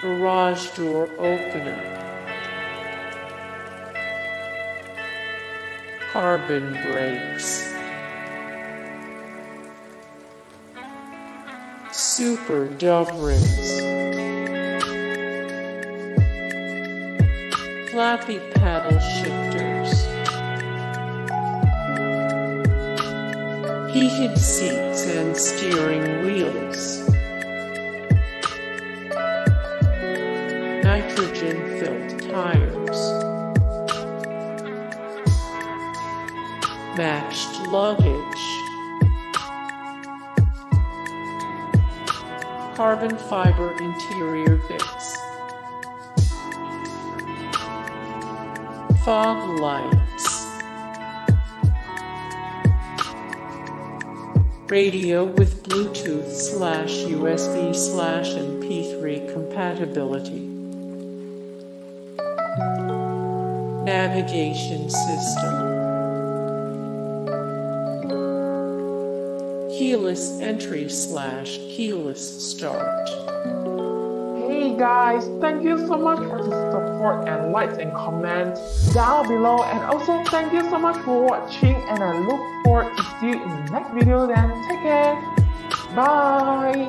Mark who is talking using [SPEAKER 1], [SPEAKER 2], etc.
[SPEAKER 1] garage door opener, carbon brakes, super dove rings, Flappy paddle shifters, heated seats and steering wheels, nitrogen-filled tires, matched luggage, carbon fiber interior bits, fog lights, radio with Bluetooth/USB/MP3 compatibility, navigation system, keyless entry/keyless start.
[SPEAKER 2] Hey guys, thank you so much for the support and likes and comments down below, and also thank you so much for watching, and I look forward to see you in the next video. Then take care, bye.